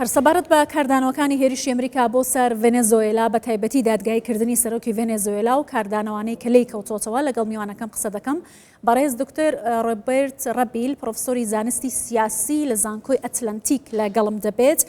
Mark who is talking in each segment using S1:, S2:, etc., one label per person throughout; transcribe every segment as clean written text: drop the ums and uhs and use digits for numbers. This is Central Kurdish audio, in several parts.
S1: پرسەبارەت بە کاردانەوەکانی هێرشی ئەمریکا بۆ سەر ڤێنێزوێلا بە تایبەتی دادگایکردنی سەرۆکی ڤێنێزوێلا و کاردانەوانەی کە لێی کەوتۆتەوە لەگەڵ میوانەکەم قسە دەکەم بەڕێز دکتۆر ڕۆبێرت ڕەبیل پرۆفسۆری زانستی سیاسی لە زانکۆی ئەتلەنتیک لەگەڵم دەبێت.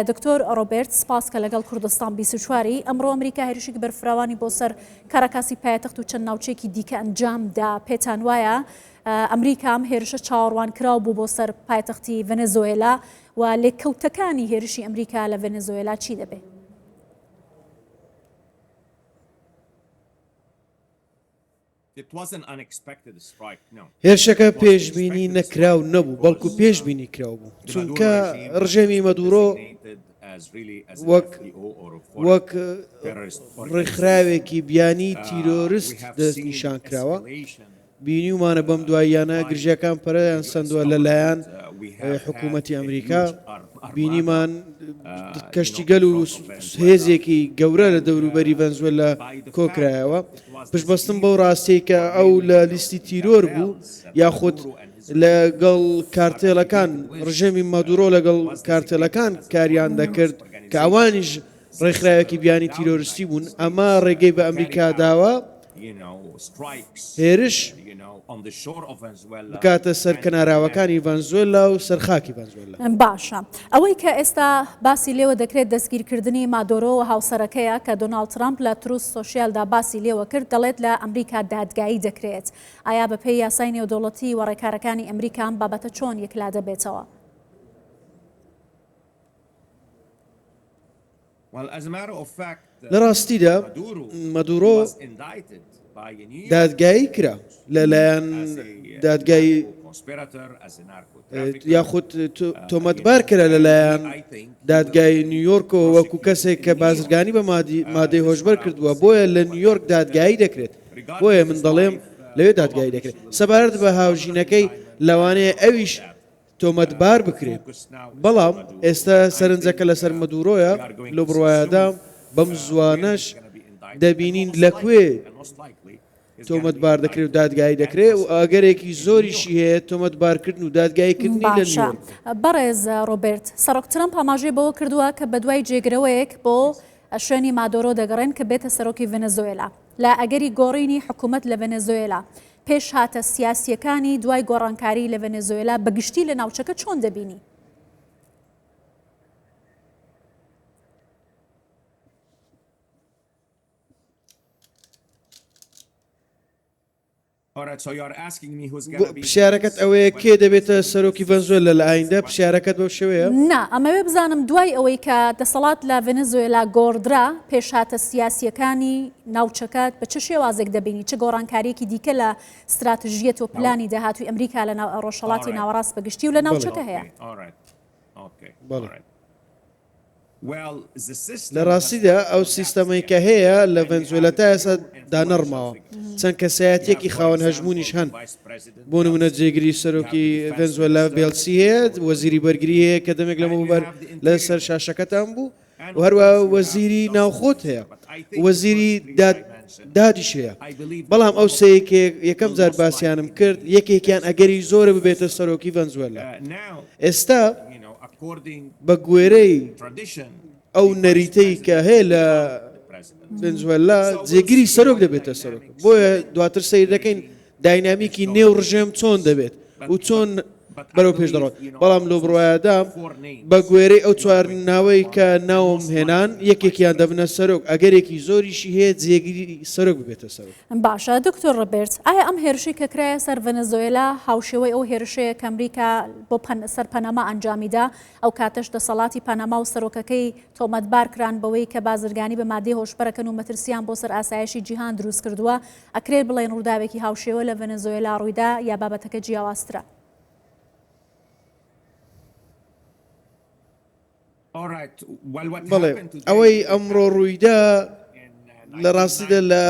S1: دکتۆر ڕۆبێرت سپاس کە لەگەڵ کوردستان 24 ئەمڕۆ ئەمریکا هێرشێکی بەرفراوانی بۆ سەر کارەکاسی پایتەخت و چەند ناوچێکی دیکە ئەنجامدا. پێتان وایە ئەمریکا ئەم هێرشە چاوەڕوان کراو بوو بۆ سەر پایتەختی ڤێنێزوێلا و لێککەوتەکانی هێرشی ئەمریکا لە ڤێنێزوێلا چی دەبێت؟
S2: هێرشەکە پێشبینی نەکراو نەبوو بەڵکو پێشبینی کراو بوو چونکە ڕژێمی مەدوورۆ وەک ڕێکخراوێکی بیانی تیرۆریست دەست نیشان کراوە. بینیومانە بەم دواییانە گرژیەکان پەرەیان سندووە لەلایەن حکوومەتی ئەمریکا. بینیمان کەشتیگەل و هێزێکی گەورە لە دەوروبەری ڤێنزوێلا کۆکرایەوە پشتبەستن بەو ڕاستەی کە ئەو لە لیستی تیرۆر بوو یاخود لەگەڵ کارتێلەکان ڕژێمی مەدوورۆ لەگەڵ کارتێلەکان کاریان دەکرد کە ئەوانیش ڕێکخراوێکی بیانی تیرۆریستی بوون. ئەمە ڕێگەی بە ئەمریکا داوە هێرش بکاتە سەر کەناراوەکانی ڤێنزوێلا و سەرخاکی ڤێنزوێلا.
S1: باشە ئەوەی کە ئێستا باسی لێوە دەکرێت دەستگیرکردنی مادۆرۆ و هاوسەرەکەیە کە دۆناڵد ترامپ لە تروس سۆشیالدا باسی لێوە کرد دەڵێت لە ئەمریکا دادگایی دەکرێت. ئایا بە پێی یاسای نێودەوڵەتی و ڕێکارەکانی ئەمریکا ئەم بابەتە چۆن یەکلا دەبێتەوە؟
S2: لە ڕاستیدا مەدوورۆ دادگایی کرا لەلایەن دادگای یاخود تۆمەتبار کرا لەلایەن دادگای نیویۆرکەوە وەکو کەسێک کە بازرگانی بە مادەی هۆشبەر کردووە بۆیە لە نیویۆرک دادگایی دەکرێت. بۆیە من دەڵێم لەوێ دادگایی دەکرێت سەبارەت بە هاوژینەکەی لەوانەیە ئەویش تۆمەتبار بکرێت. بەڵام ئێستا سەرنجەکە لەسەر مەدوورۆیە لە بڕواایەدا بەم زوانەش دەبینین لەکوێ تۆمەتبار دەکرێت و دادگایی دەکرێت و ئاگەرێکی زۆریشی هەیە تۆمەتبارکردن و دادگایکردنی لە نیویۆرک.
S1: بەڕێز ڕۆبێرت سەرۆک ترامپ ئاماژەی بەوە کردووە کە بە دوای جێگرەوەیەک بۆ شوێنی مادۆرۆ دەگەڕێن کە بێتە سەرۆکی ڤێنێزوێلا لە ئەگەری گۆڕینی حکوومەت لە ڤێنێزوێلا. پێش هاتە سیاسیەکانی دوای گۆڕانکاری لە ڤێنێزوێلا بەگشتی لە ناوچەکە چۆن دەبینی؟
S2: پرسیارەکەت ئەوەیە کێ دەبێتە سەرۆکی ڤێنزوێلا لە ئایندە؟ پرسیارەکەت بەو شێوەیە؟
S1: نا ئەمەوێ بزانم دوای ئەوەی کە دەسەڵات لە ڤێنێزوێلا گۆڕدرا پێش هاتە سیاسیەکانی ناوچەکەت بە چه شێوازێک دەبینی؟ چه گۆڕانکاریەکی دیکە لە استراتژیەت و پلانی داهاتووی ئەمریکا لە ڕۆژهەڵاتی ناوەڕاست بەگشتی و لە ناوچەکە هەیە؟
S2: لە ڕاستیدا ئەو سیستەمەی کە هەیە لە ڤێنزوێلا تا ئێستا دانەڕماوە. چەند کەسایەتێکی خاوەن هەژمونیش هەن. بۆ نمونە جێگیری سەرۆکی ڤێنزوێلا بێڵسی هەیە وەزیری بەرگری هەیە کە دەمێک لەمەوبەر لەسەر شاشەکەتان بوو و هەروە وەزیری ناوخۆت هەیە وەزیری دادیش هەیە. بەڵام ئەو سەیەکێک یەکەم جار باسییانم کرد یەکێکیان ئەگەری زۆرە ببێتە سەرۆکی ڤێنزوێلا. ئێستا بە گوێرەی ئەو نەریتەی کە هەیە لە ڤێنزوێلا جێگیری سەرۆک دەبێتە سەرۆک. بۆیە دواتر سەیر دەکەین داینامیکی نێو ڕژێم چۆن دەبێت و چۆن بەرەو پێش دەڕۆت. بەڵام لە بڕواایەدا بە گوێرەی ئەو چوار ناوەی کە ناوم هێنان یەکێکیان دەبنە سەرۆک ئەگەرێکی زۆریشی هەیە جێگیری سەرۆک ببێتە سەرۆک.
S1: باشە دکتۆر ڕۆبێرت ئایا ئەم هێرشی کە کرایە سەر ڤێنێزوێلا هاوشێوەی ئەو هێرشەیە کە ئەمریکا بۆ سەر پەنەما ئەنجامیدا ئەو کاتەش دەسەڵاتی پەنەما و سەرۆکەکەی تۆمەتبار کران بەوەی کە بازرگانی بە مادەی هۆشبەرەکەن و مەترسیان بۆ سەر ئاسایشی جیهان دروست کردووە ئەکرێت بڵێن ڕووداوێکی هاوشێوە لە ڤێنێزوێلا ڕوویدا یا بابەتەکە جیاوازترە؟
S2: بەڵێ ئەوەی ئەمڕۆ ڕوویدا لە ڕاستیدا لە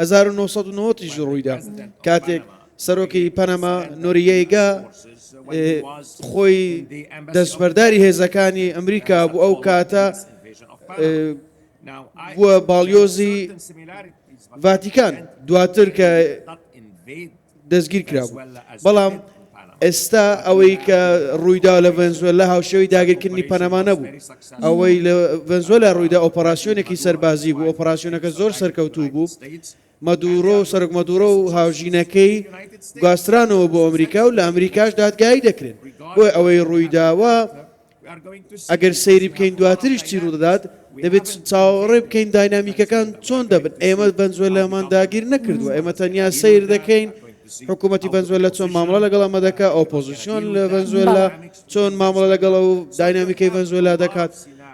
S2: 1990 ڕوویدا کاتێک سەرۆکی پەنەما نۆریێگا خۆی دەستبەرداری هێزەکانی ئەمریکا بوو. ئەو کاتە بووە باڵیۆزی ڤاتیکان دواتر کە دەستگیر کرابوو. بەڵام ئێستا ئەوەی کە ڕوویدا لە ڤێنزوێلا هاوشێوەی داگیرکردنی پەنەما نەبوو ئەوەی لە ڤێنزوێلا ڕوویدا ئۆپەراسیۆنێکی سەربازی بوو ئۆپەراسیۆنەکە زۆر سەرکەوتوو بوو مەدورۆ سەرک مەدورۆ و هاوژینەکەی گواسترانەوە بۆ ئەمریکا و لە ئەمریکاش دادگایی دەکرێن بۆی ئەوەی ڕوویداوە ئەگەر سەیری بکەین دواتریش چی ڕوودەدات دەبێت چاوەڕێ بکەین داینامیکەکان چۆن دەبن ئێمە ڤێنزوێلامان داگیر نەکردووە ئێمە تەنیا سیر دەکەین حکوومەتی ڤێنزوێلا چۆن مامەڵە لەگەڵ ئەمە دەکات ئۆپۆزیسیۆن لە ڤێنزوێلا چۆن مامەڵە لەگەڵ و داینامیکەی ڤێنزوێلا دەکات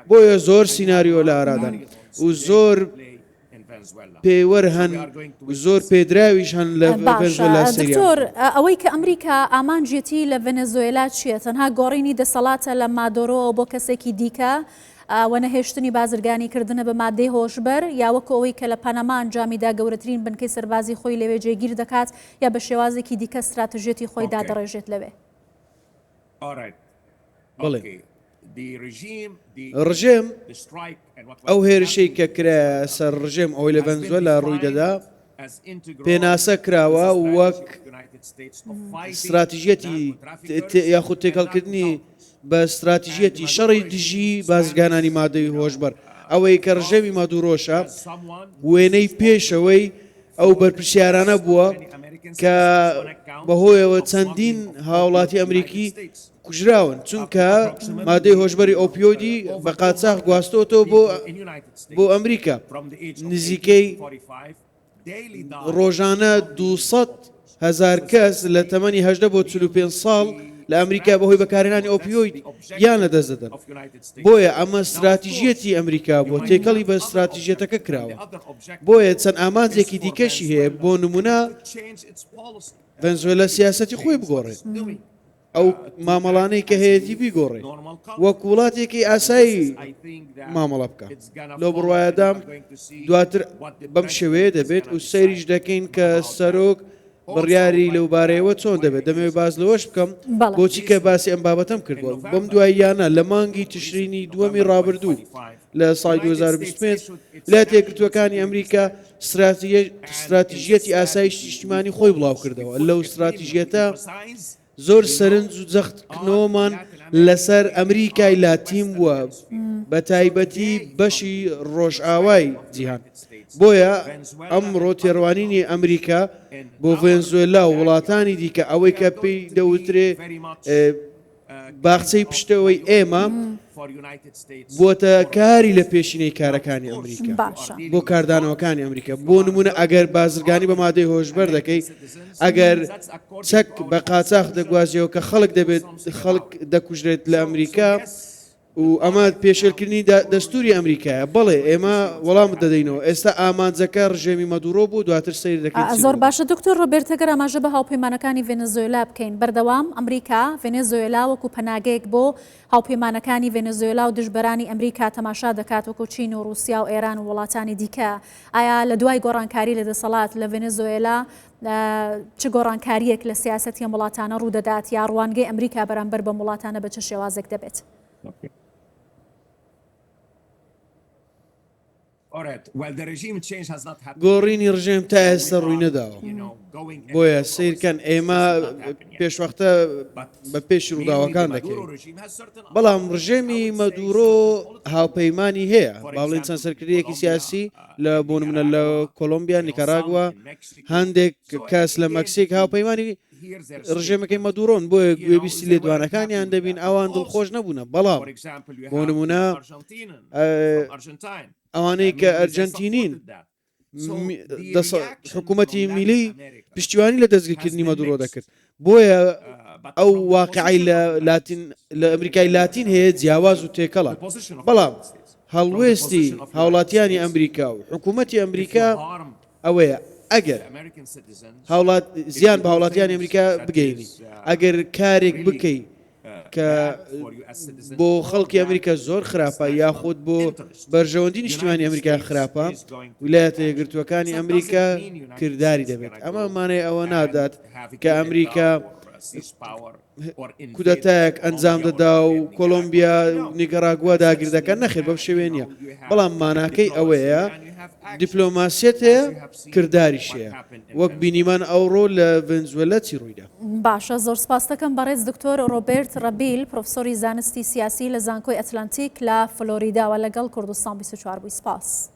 S2: بۆیە زۆر سیناریۆ لە ئارادان و زۆر پێوەەر هەن زۆر پێدراویش هەن لە ڤێنزوێلا
S1: دکتۆر ئەوەی کە ئەمریکا ئامانجێتی لە ڤێنزوێلا چیە تەنها گۆڕینی دەسەڵاتە لە مادۆرۆ بۆ کەسێکی دیکە و نەهێشتنی بازرگانیکردنە بە مادەی هۆشبەر یا وەکو ئەوەی کە لە پەنەما ئەنجامیدا گەورەترین بنکەی سەربازی خۆی لەوێ جێگیر دەکات یا بە شێوازێکی دیکە استراتژێتی خۆی دادەڕێژێت لەوێ
S2: بڵێ ڕژێم ئەو هێرشەی کە کرا سەر ڕژێم ئەوەی لە ڤێنزوێلا ڕووی دەدا پێناسە کراوە وەک استراتیژیەتی یاخود تێکەڵکردنی بە استراتیژیەتی شەڕی دژی بازرگانانی مادەی هۆشبەر ئەوەی کە ڕژێمی مەدوڕۆشە وێنەی پێشەوەی ئەو بەرپرسیارانە بووە کە بەهۆیەوە چەندین هاوڵاتی ئەمریکی کوژراون چونکە مادەی هۆشبەری ئۆپیۆدی بە قاچاق گواستۆتەوە بۆ ئەمریکا نزیکەی ڕۆژانە 200,000 کەس لە تەمەنی 18 بۆ 45 ساڵ لە ئەمریکا بەهۆی بەکارهێنانی ئۆپیۆید یان لەدەست دەدەن بۆیە ئەمە استراتیژیەتی ئەمریکا بۆ تێکەڵی بە استراتیژیەتەکە کراوە بۆیە چەند ئامانجێکی دیکەشی هەیە بۆ نمونە ڤێنزوێلا سیاسەتی خۆی بگۆڕێت ئەو مامەڵانەی کە هەیەی بیگۆڕێ وەک وڵاتێکی ئاسایی مامەڵە بکە لەو بڕواایەدام دواتر بەم شێوەیە دەبێت و سەیریش دەکەین کە سەرۆک بڕیاری لەوبارەیەوە چۆن دەبێت دەمەوێت باز لەوەش بکەم بۆچی کە باسی ئەم بابەتەم کردووە بەم دوای یانە لە مانگی تشرینی دووەمی ڕابردوو لە ساڵی 2025 ویلایەتە یەکگرتووەکانی ئەمریکا استراتیژیەتی ئاسایشی نیشتیمانی خۆی بڵاو کردەوە لەو استراتیژیەتە زۆر سەرنج و جەختکردنەوەمان لەسەر ئەمریکای لاتین بووە بە تایبەتی بەشی ڕۆژئاوای جیهان بۆیە ئەمڕۆ تێڕوانینی ئەمریکا بۆ ڤێنزوێلا و وڵاتانی دیکە ئەوەی کە پێی دەوترێ باخچەی پشتەوەی ئێمە بۆتە کاری لە پێشینەی کارەکانی ئەمریکا بۆ کاردانەوەکانی ئەمریکا بۆ نمونە ئەگەر بازرگانی بە مادەی هۆشبەر دەکەی ئەگەر چەک بە قاچاق دەگوازیەوە کە خەڵک دەبێت خەڵک دەکوژرێت لە ئەمریکا و ئەمە پێشێلکردنی دەستوری ئەمریکایە بەڵێ ئێمە وەڵام دەدەینەوە ئێستا ئامانجەکە ڕژێمی مەدوڕۆ بوو دواتر سیر دەکەین
S1: زۆر باشە دکتۆر ڕۆبێرت ئەگەر ئاماژە بە هاوپەیمانەکانی ڤێنزوێلا بکەین بەردەوام ئەمریکا ڤێنزوێلا وەکو پەناگەیەک بۆ هاوپەیمانەکانی ڤێنزوێلا و دژبەرانی ئەمریکا تەماشا دەکات وەکو چین و رووسیا و ئێران و وڵاتانی دیکە ئایا لە دوای گۆڕانکاری لە دەسەڵات لە ڤێنزوێلا چ گۆڕانکاریەک لە سیاسەتی ئەم وڵاتانە ڕوودەدات یا ڕوانگەی ئەمریکا بەرامبەر بەم وڵاتانە بە چ شێوازێک دەبێت؟
S2: گۆڕینی ڕژێم تا ئێستا ڕووی نەداوە بۆیە سیرکەن ئێمە پێشوەختە بە پێشی ڕووداوەکان دەکەین بەڵام ڕژێمی مەدوڕۆ هاوپەیمانی هەیە باڵێن چەند سەرکردەیەکی سیاسی لە بۆ نمونە لە کۆلۆمبیا نیکاراگووا هەندێک کەس لە مەکسیک هاوپەیمانی ڕژێمەکەی مەدوڕۆن بۆیە گوێبیستی لێدوانەکانیان دەبین ئەوان دڵخۆش نەبوونە بەڵام بۆ نمونە ئەوانەی کە ئەرجەنتینین حکوومەتی میلی پشتیوانی لە دەستگیرکردنی مەدوڕۆ دەکرد بۆیە ئەو واقعی لە ئەمریکای لاتین هەیە جیاواز و تێکەڵە بەڵام هەڵوێستی هاوڵاتیانی ئەمریکا و حکوومەتی ئەمریکا ئەوەیە ئەگەر زیان بە هاوڵاتیانی ئەمریکا بگەینی ئەگەر کارێک بکەی کە بۆ خەڵکی ئەمریکا زۆر خراپە یاخود بۆ بەرژەوەندی نیشتیمانی ئەمریکا خراپە ویلایەتە یەکگرتووەکانی ئەمریکا کردداری دەبێت ئەمە مانای ئەوە نادات کە ئەمریکا کودەتایەک ئەنجام دەدا و کۆلۆمبیا نیکاراگووا داگیردەکە نەخێر بەم شێوێنە بەڵام ماناکەی ئەوەیە دیپلۆماسیەت هەیە کردداریش هەیە وەک بینیمان ئەوڕۆ لە ڤنزوێلا چی ڕوویدا.
S1: باشە زۆر سپاس دەکەم بەڕێز دکتۆر ڕۆبرت ڕەبیل پرۆفسۆری زانستی سیاسی لە زانکۆی ئەتلانتیک لە فلۆریداوە لەگەڵ کوردستان 24 بووی سپاس.